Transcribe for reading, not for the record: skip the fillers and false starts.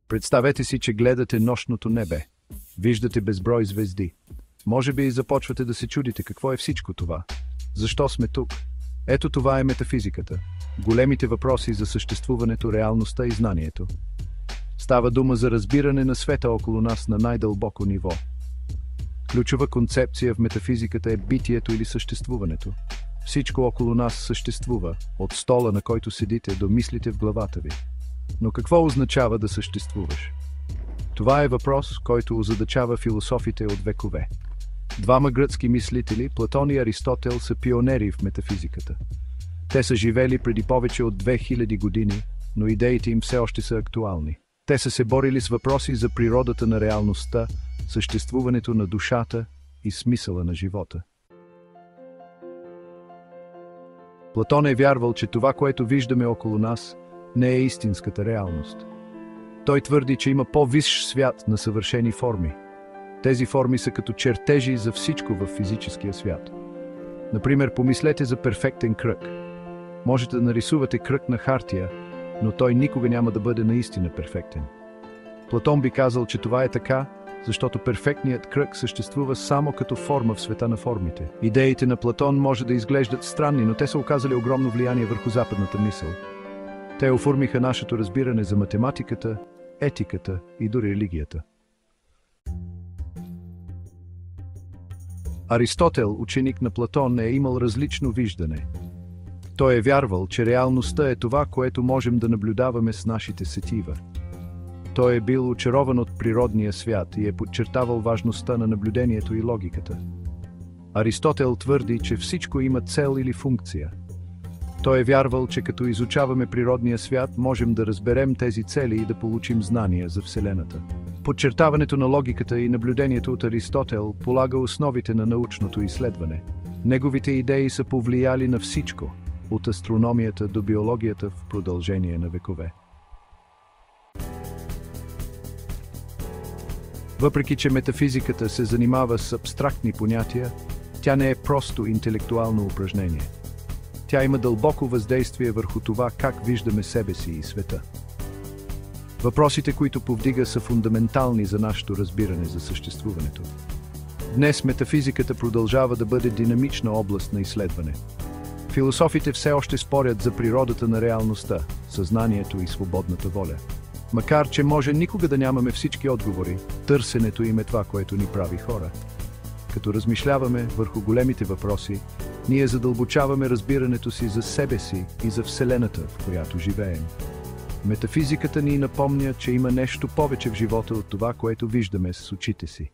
Представете си, че гледате нощното небе. Виждате безброй звезди. Може би започвате да се чудите какво е всичко това. Защо сме тук? Ето това е метафизиката. Големите въпроси за съществуването, реалността и знанието. Става дума за разбиране на света около нас на най-дълбоко ниво. Ключова концепция в метафизиката е битието или съществуването. Всичко около нас съществува, от стола, на който седите, до мислите в главата ви. Но какво означава да съществуваш? Това е въпрос, който озадачава философите от векове. Двама гръцки мислители, Платон и Аристотел, са пионери в метафизиката. Те са живели преди повече от 2000 години, но идеите им все още са актуални. Те са се борили с въпроси за природата на реалността, съществуването на душата и смисъла на живота. Платон е вярвал, че това, което виждаме около нас, не е истинската реалност. Той твърди, че има по-висш свят на съвършени форми. Тези форми са като чертежи за всичко в физическия свят. Например, помислете за перфектен кръг. Можете да нарисувате кръг на хартия, но той никога няма да бъде наистина перфектен. Платон би казал, че това е така, защото перфектният кръг съществува само като форма в света на формите. Идеите на Платон може да изглеждат странни, но те са оказали огромно влияние върху западната мисъл. Те оформиха нашето разбиране за математиката, етиката и дори религията. Аристотел, ученик на Платон, е имал различно виждане. Той е вярвал, че реалността е това, което можем да наблюдаваме с нашите сетива. Той е бил очарован от природния свят и е подчертавал важността на наблюдението и логиката. Аристотел твърди, че всичко има цел или функция. Той е вярвал, че като изучаваме природния свят, можем да разберем тези цели и да получим знания за Вселената. Подчертаването на логиката и наблюдението от Аристотел полага основите на научното изследване. Неговите идеи са повлияли на всичко, от астрономията до биологията в продължение на векове. Въпреки че метафизиката се занимава с абстрактни понятия, тя не е просто интелектуално упражнение. Тя има дълбоко въздействие върху това как виждаме себе си и света. Въпросите, които повдига, са фундаментални за нашето разбиране за съществуването. Днес метафизиката продължава да бъде динамична област на изследване. Философите все още спорят за природата на реалността, съзнанието и свободната воля. Макар че може никога да нямаме всички отговори, търсенето им е това, което ни прави хора. Като размишляваме върху големите въпроси, ние задълбочаваме разбирането си за себе си и за Вселената, в която живеем. Метафизиката ни напомня, че има нещо повече в живота от това, което виждаме с очите си.